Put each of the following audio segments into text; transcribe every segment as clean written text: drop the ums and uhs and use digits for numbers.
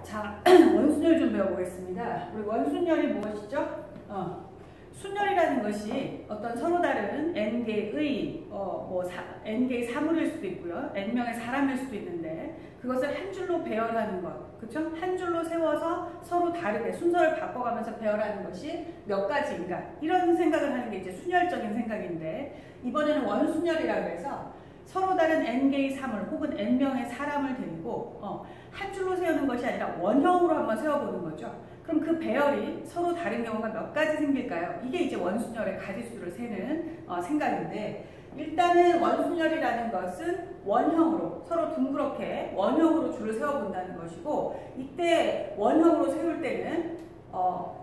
자, 원순열 좀 배워보겠습니다. 우리 원순열이 무엇이죠? 순열이라는 것이 어떤 서로 다른 n개의 n개의 사물일 수도 있고요. n명의 사람일 수도 있는데 그것을 한 줄로 배열하는 것. 그렇죠? 한 줄로 세워서 서로 다르게 순서를 바꿔가면서 배열하는 것이 몇 가지인가. 이런 생각을 하는 게 이제 순열적인 생각인데 이번에는 원순열이라고 해서 서로 다른 n개의 사물 혹은 n명의 사람을 데리고 한 줄로 세우는 것이 아니라 원형으로 한번 세워보는 거죠. 그럼 그 배열이 서로 다른 경우가 몇 가지 생길까요? 이게 이제 원순열의 가지수를 세는 생각인데 일단은 원순열이라는 것은 원형으로 서로 둥그렇게 원형으로 줄을 세워본다는 것이고 이때 원형으로 세울 때는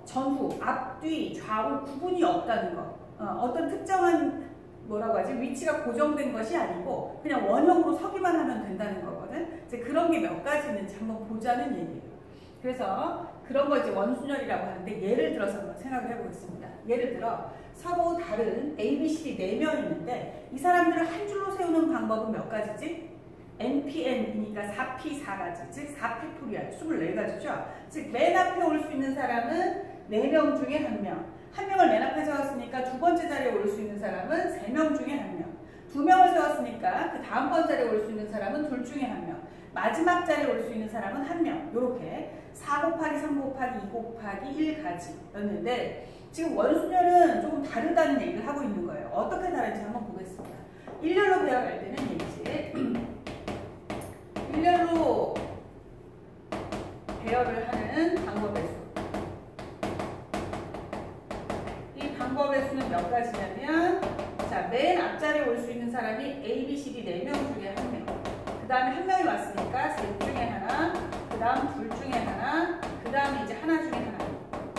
전후, 앞뒤, 좌우 구분이 없다는 것. 어떤 특정한 뭐라고 하지? 위치가 고정된 것이 아니고 그냥 원형으로 서기만 하면 된다는 거거든. 이제 그런 게 몇 가지 있는지 한번 보자는 얘기예요. 그래서 그런 거 이제 원순열이라고 하는데 예를 들어서 한번 생각을 해보겠습니다. 예를 들어 서로 다른 A, B, C, D 4명이 있는데 이 사람들을 한 줄로 세우는 방법은 몇 가지지? NPN이니까 4P 4가지, 즉 4팩토리얼 24가지죠. 즉 맨 앞에 올 수 있는 사람은 4명 중에 1명. 한 명을 맨 앞에 세웠으니까 두 번째 자리에 올 수 있는 사람은 3명 중에 1명. 2명을 세웠으니까 그 다음번 자리에 올 수 있는 사람은 둘 중에 1명. 마지막 자리에 올 수 있는 사람은 1명. 이렇게 4 곱하기 3 곱하기 2 곱하기 1가지였는데 지금 원순열은 조금 다르다는 얘기를 하고 있는 거예요. 어떻게 다른지 한번 보겠습니다. 일렬로 배열할 때는 얘기지. 일렬로 배열을 하는 방법의 수. 이 방법의 수는 몇 가지냐면 자, 맨 앞자리에 올 수 있는 사람이 A, B, C, D 4명 중에 1명. 그 다음에 한 명이 왔으니까 셋 중에 하나, 그 다음 둘 중에 하나, 그 다음에 이제 하나 중에 하나.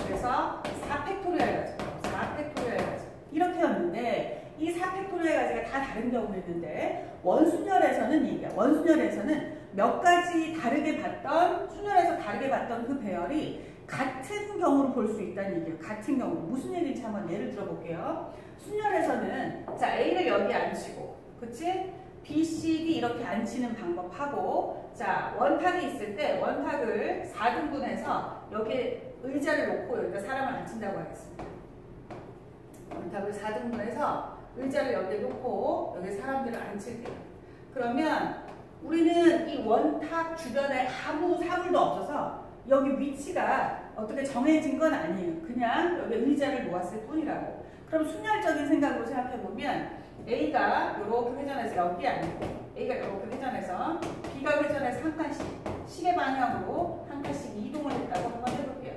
그래서 4팩토리얼 가지. 4팩토리얼 가지. 이렇게였는데 이 4팩토리얼 가지가 다 다른 경우가 있는데 원순열에서는 얘기야. 원순열에서는 몇 가지 다르게 봤던, 순열에서 다르게 봤던 그 배열이 같은 경우로 볼 수 있다는 얘기예요. 같은 경우. 무슨 얘기인지 한번 예를 들어볼게요. 순열에서는 자 A를 여기 앉히고 그치? B, C, D 이렇게 앉히는 방법하고 자 원탁이 있을 때 원탁을 4등분해서 여기에 의자를 놓고 여기다 사람을 앉힌다고 하겠습니다. 원탁을 4등분해서 의자를 여기에 놓고 여기 사람들을 앉힐게요. 그러면 우리는 이 원탁 주변에 아무 사물도 없어서 여기 위치가 어떻게 정해진 건 아니에요. 그냥 여기 의자를 놓았을 뿐이라고. 그럼 순열적인 생각으로 생각해보면 A가 이렇게 회전해서 여기 앉고 A가 이렇게 회전해서 B가 회전해서 한 칸씩 시계 방향으로 한 칸씩 이동을 했다고 한번 해볼게요.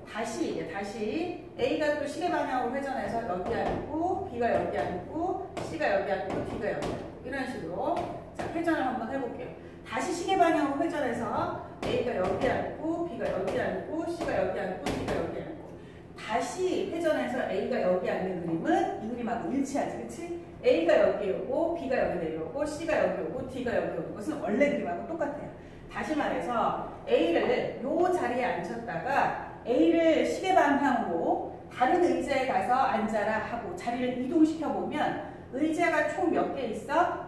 다시 A가 또 시계 방향으로 회전해서 여기 앉고 B가 여기 앉고 C가 여기 앉고 D가 여기 앉고 이런 식으로 자 회전을 한번 해볼게요. 다시 시계 방향으로 회전해서 A가 여기 앉고 B가 여기 앉고 C가 여기 앉고 D가 여기 앉고 다시 회전해서 A가 여기 앉는 그림은 이 그림하고 일치하지, 그치? A가 여기 오고 B가 여기 내려오고 C가 여기 오고 D가 여기 오는 것은 원래 그림하고 똑같아요. 다시 말해서 A를 요 자리에 앉혔다가 A를 시계 방향으로 다른 의자에 가서 앉아라 하고 자리를 이동시켜보면 의자가 총 몇 개 있어?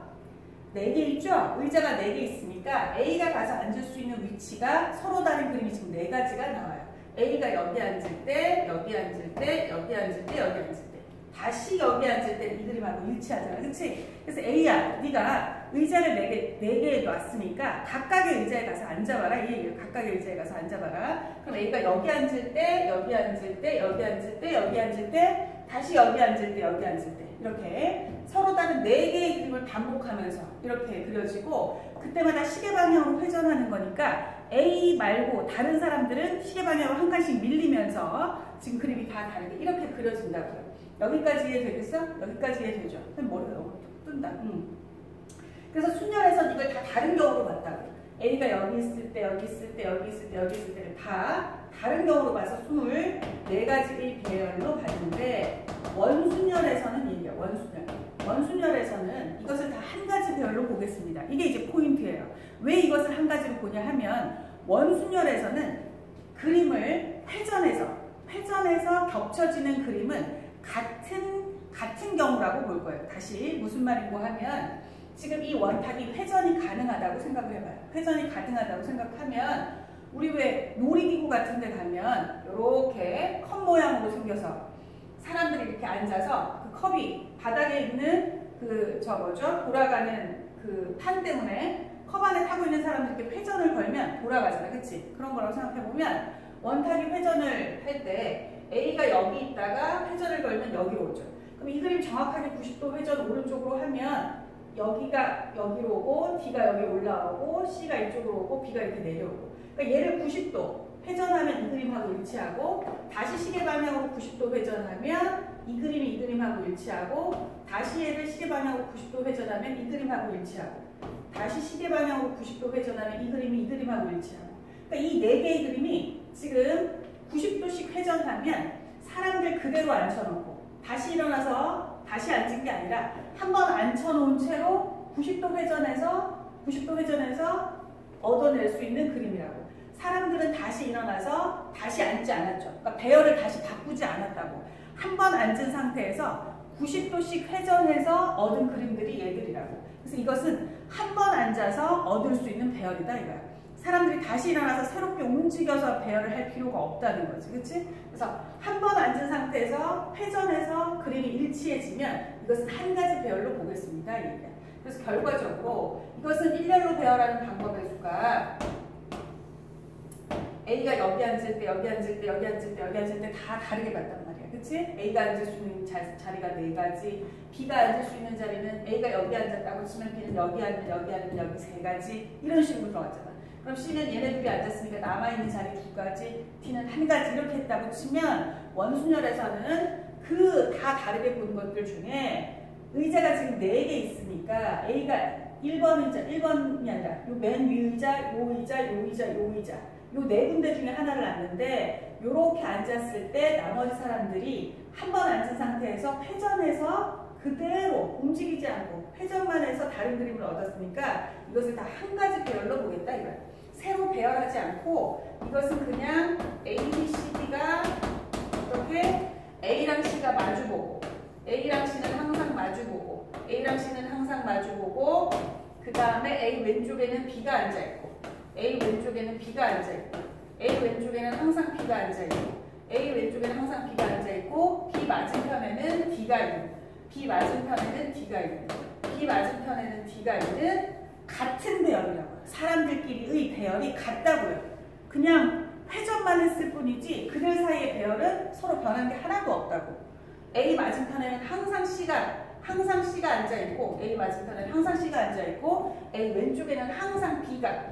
4개 있죠? 의자가 4개 있으니까 A가 가서 앉을 수 있는 위치가 서로 다른 그림이 지금 4가지가 나와요. A가 여기 앉을 때, 여기 앉을 때, 여기 앉을 때, 여기 앉을 때 다시 여기 앉을 때 이 그림하고 일치하잖아. 그치? 그래서 A야, 네가 의자를 4개 놨으니까 각각의 의자에 가서 앉아봐라. 이 얘기예요. 각각의 의자에 가서 앉아봐라. 그럼 A가 여기 앉을 때, 여기 앉을 때, 여기 앉을 때, 여기 앉을 때 다시 여기 앉을 때, 여기 앉을 때 이렇게 서로 다른 4개의 그림을 반복하면서 이렇게 그려지고 그때마다 시계 방향으로 회전하는 거니까 A 말고 다른 사람들은 시계 방향으로 한 칸씩 밀리면서 지금 그림이 다 다르게 이렇게 그려진다고요. 여기까지 이해되겠어? 여기까지 이해되죠? 그럼 머리가 너무 툭 뜬다. 그래서 순열에서는 이걸 다 다른 경우로 봤다고요. A가 여기 있을 때, 여기 있을 때, 여기 있을 때, 여기 있을 때를 다 다른 경우로 봐서 24가지의 배열로 봤는데 원순열에서는 얘기야. 원순열에서는 이것을 다 한 가지 배열로 보겠습니다. 이게 이제 포인트예요. 왜 이것을 한 가지로 보냐 하면 원순열에서는 그림을 회전해서 겹쳐지는 그림은 같은 경우라고 볼 거예요. 다시 무슨 말인고 하면 지금 이 원탁이 회전이 가능하다고 생각을 해봐요. 회전이 가능하다고 생각하면 우리 왜 놀이기구 같은 데 가면 이렇게 컵 모양으로 생겨서 사람들이 이렇게 앉아서 그 컵이 바닥에 있는 그 돌아가는 그 판 때문에 컵 안에 타고 있는 사람들이 이렇게 회전을 걸면 돌아가잖아. 그치? 그런 거라고 생각해보면 원탁이 회전을 할 때 A가 여기 있다가 회전을 걸면 여기로 오죠. 그럼 이 그림 정확하게 90도 회전 오른쪽으로 하면 여기가 여기로 오고 D가 여기 올라오고 C가 이쪽으로 오고 B가 이렇게 내려오고, 그러니까 얘를 90도 회전하면 이 그림하고 일치하고, 다시 시계 방향으로 90도 회전하면 이 그림이 이 그림하고 일치하고, 다시 얘를 시계 방향으로 90도 회전하면 이 그림하고 일치하고, 다시 시계 방향으로 90도 회전하면 이 그림이 이 그림하고 일치하고. 그러니까 이 네 개의 그림이 지금 90도씩 회전하면 사람들 그대로 앉혀놓고 다시 일어나서 다시 앉은 게 아니라 한번 앉혀놓은 채로 90도 회전해서 얻어낼 수 있는 그림이라고. 사람들은 다시 일어나서 다시 앉지 않았죠. 그러니까 배열을 다시 바꾸지 않았다고. 한번 앉은 상태에서 90도씩 회전해서 얻은 그림들이 얘들이라고. 그래서 이것은 한 번 앉아서 얻을 수 있는 배열이다 이거야. 사람들이 다시 일어나서 새롭게 움직여서 배열을 할 필요가 없다는 거지. 그치? 그래서 한 번 앉은 상태에서 회전해서 그림이 일치해지면 이것은 한 가지 배열로 보겠습니다. 이 얘기야. 그래서 결과적으로 이것은 일렬로 배열하는 방법의 수가 A가 여기 앉을 때, 여기 앉을 때, 여기 앉을 때, 여기 앉을 때 다 다르게 봤단 말이야. 그치? A가 앉을 수 있는 자리가 4가지, B가 앉을 수 있는 자리는 A가 여기 앉았다고 치면 B는 여기 앉으면 여기 앉으면 여기 3가지, 이런 식으로 들어갔잖아. 그럼 C는 얘네 둘이 앉았으니까 남아있는 자리 2가지, D는 1가지 이렇게 했다고 치면 원순열에서는 그 다 다르게 본 것들 중에 의자가 지금 4개 있으니까 A가 1번이 아니라 요 맨 위 의자, 요 의자, 요 의자, 요 의자, 요 4군데 중에 하나를 앉는데 요렇게 앉았을 때 나머지 사람들이 한 번 앉은 상태에서 회전해서 그대로 움직이지 않고 회전만 해서 다른 그림을 얻었으니까 이것을 다 한 가지 배열로 보겠다 이거야. 새로 배열하지 않고 이것은 그냥 A, B, C, D가 이렇게 A랑 C가 마주보고, A랑 C는 항상 마주보고, A랑 C는 항상 마주보고, 그 다음에 A 왼쪽에는 B가 앉아있고, A 왼쪽에는 B가 앉아있고, A 왼쪽에는 항상 B가 앉아있고, A 왼쪽에는 항상 B가 앉아있고, B 맞은편에는 D가 있는, B 맞은편에는 D가 있는, B 맞은편에는 D가 있는 같은 배열이라고요. 사람들끼리의 배열이 같다고요. 그냥 회전만 했을 뿐이지 그들 사이의 배열은 서로 변한 게 하나도 없다고. A 맞은편에는 항상 C가 앉아있고, A 맞은편에는 항상 C가 앉아있고, A 왼쪽에는 항상 B가,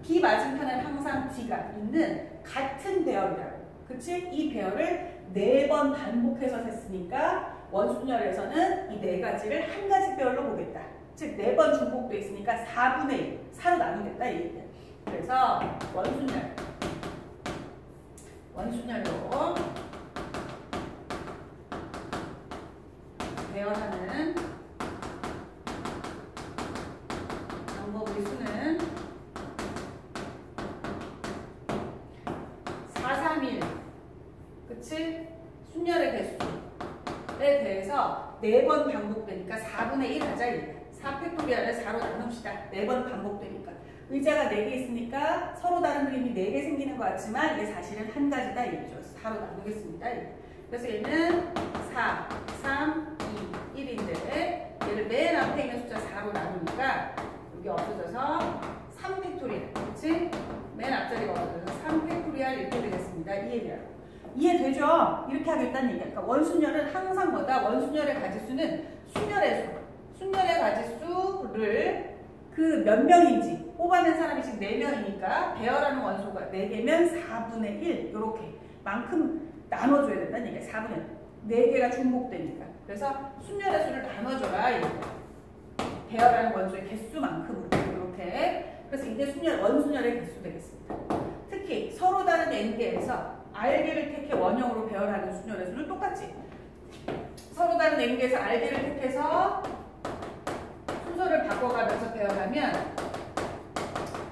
B 맞은편에는 항상 D가 있는 같은 배열이라고. 그치? 이 배열을 4번 반복해서 셌으니까 원순열에서는 이 4가지를 한 가지 배열로 보겠다. 즉 4번 중복돼 있으니까 4분의 1, 4로 나누겠다 이 얘기야. 그래서 원순열로 배열하는 방법의 수는 431, 그치? 순열의 개수에 대해서 4번 반복되니까 4분의 1 하자 이게. 4팩토리얼을 4로 나눕시다. 4번 반복되니까. 의자가 4개 있으니까 서로 다른 그림이 4개 생기는 것 같지만 이게 사실은 한 가지다 얘기죠. 4로 나누겠습니다. 그래서 얘는 4, 3, 2, 1인데 얘를 맨 앞에 있는 숫자 4로 나누니까 여기 없어져서 3팩토리얼. 그치? 맨 앞자리가 없어져서 3팩토리얼 이렇게 되겠습니다. 이 얘기야. 이해되죠? 이렇게 하겠다는 얘기야. 그러니까 원순열은 항상 뭐다? 원순열의 가지수는 순열의 가지수를 그 몇 명인지 뽑아낸 사람이 지금 4명이니까 배열하는 원소가 4개면 4분의 1 이렇게 만큼 나눠줘야 된다는 얘기야. 4분의 4개가 중복되니까. 그래서 순열의 수를 나눠줘라 이렇게. 배열하는 원소의 개수만큼으로 이렇게. 그래서 이게 원순열의 개수 되겠습니다. 특히 서로 다른 n개에서 R개를 택해 원형으로 배열하는 순열의 수는 똑같지. 서로 다른 n개에서 R개를 택해서 순서를 바꿔가면서 배열하면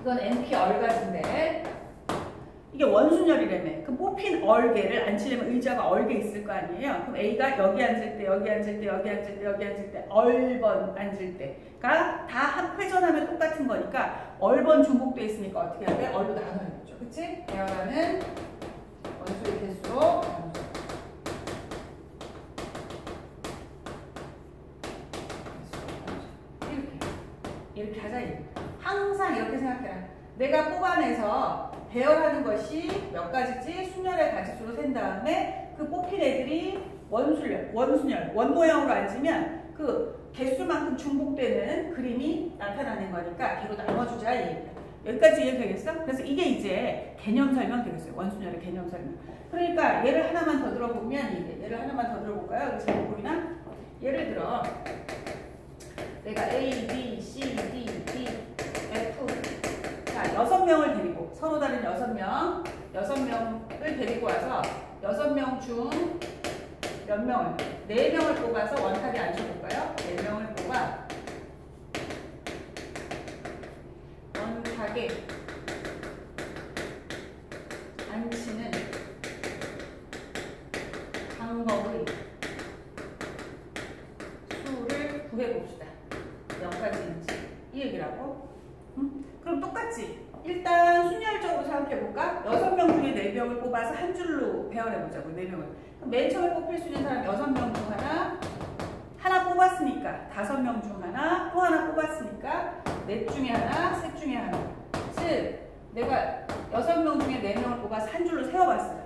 이건 NP 얼가지인데 이게 원순열이라며. 그 뽑힌 얼개를 앉히려면 의자가 얼개 있을 거 아니에요. 그럼 A가 여기 앉을 때, 여기 앉을 때, 여기 앉을 때, 여기 앉을 때, 얼번 앉을 때가 다 회전하면 똑같은 거니까 얼번 중복돼 있으니까 어떻게 해야 돼? 얼로 나눠야겠죠. 그치? 대화라는 원소의 개수로 나눠줘. 이렇게 하자. 항상 이렇게 생각해라. 내가 뽑아내서 배열하는 것이 몇 가지지? 순열의 가지수로 센 다음에 그 뽑힌 애들이 원순열, 원모형으로 앉으면 그 개수만큼 중복되는 그림이 나타나는 거니까 개로 나눠주자 이 얘기야. 여기까지 이해되겠어? 그래서 이게 이제 개념 설명 되겠어요. 원순열의 개념 설명. 그러니까 예를 하나만 더 들어보면 이게 예를 하나만 더 들어볼까요? 여기 잘 보이나? 예를 들어 내가 A, B, C, D, E, F 자 6명을 데리고 서로 다른 6명을 데리고 와서 6명 중 몇 명을 4명을 뽑아서 원탑에 앉혀볼까요? 4명을 뽑아 원탑에 앉히는 방법의 수를 구해봅시다. 몇 가지인지 이 얘기라고. 그럼 똑같지. 일단 순열적으로 생각해볼까? 6명 중에 4명을 뽑아서 한 줄로 배열해보자고. 4명을. 그럼 맨 처음에 뽑힐 수 있는 사람 6명 중 하나 뽑았으니까 5명 중 하나, 또 하나 뽑았으니까 넷 중에 하나, 셋 중에 하나. 즉 내가 6명 중에 4명을 뽑아서 한 줄로 세워봤어요.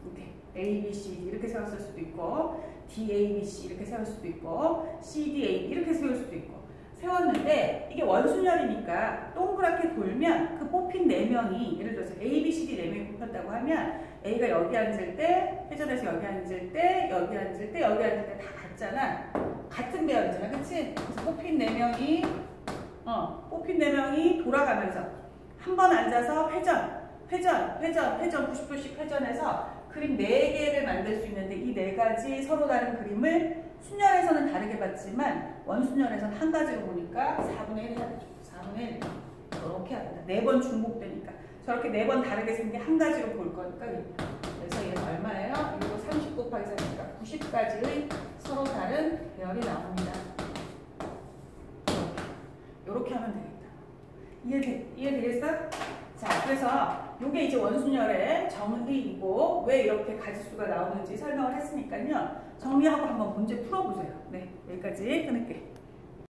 이렇게 A, B, C 이렇게 세웠을 수도 있고 D, A, B, C 이렇게 세울 수도 있고 C, D, A 이렇게 세울 수도 있고 세웠는데 이게 원순열이니까 동그랗게 돌면 그 뽑힌 4명이 예를 들어서 A, B, C, D 4명이 뽑혔다고 하면 A가 여기 앉을 때 회전해서 여기 앉을 때 여기 앉을 때 여기 앉을 때 다 같잖아. 같은 배열이잖아. 그치? 그래서 뽑힌 4명이 돌아가면서 한 번 앉아서 회전 90도씩 회전해서 그림 4개를 만들 수 있는데 이 4가지 서로 다른 그림을 순열에서는 다르게 봤지만 원순열에서는 한 가지로 보니까 4분의 1 해야 되죠. 4분의 1 이렇게 해야 된다. 4번 중복되니까 저렇게 4번 다르게 생긴 한 가지로 볼 거니까 그래서 얘는 얼마예요? 이거 30 곱하기 4니까 90가지의 서로 다른 배열이 나옵니다. 이렇게 하면 되겠다. 이해되겠어? 자, 그래서 이게 이제 원순열의 정의이고 왜 이렇게 가지수가 나오는지 설명을 했으니까요. 정리하고 한번 문제 풀어보세요. 네, 여기까지 끊을게요.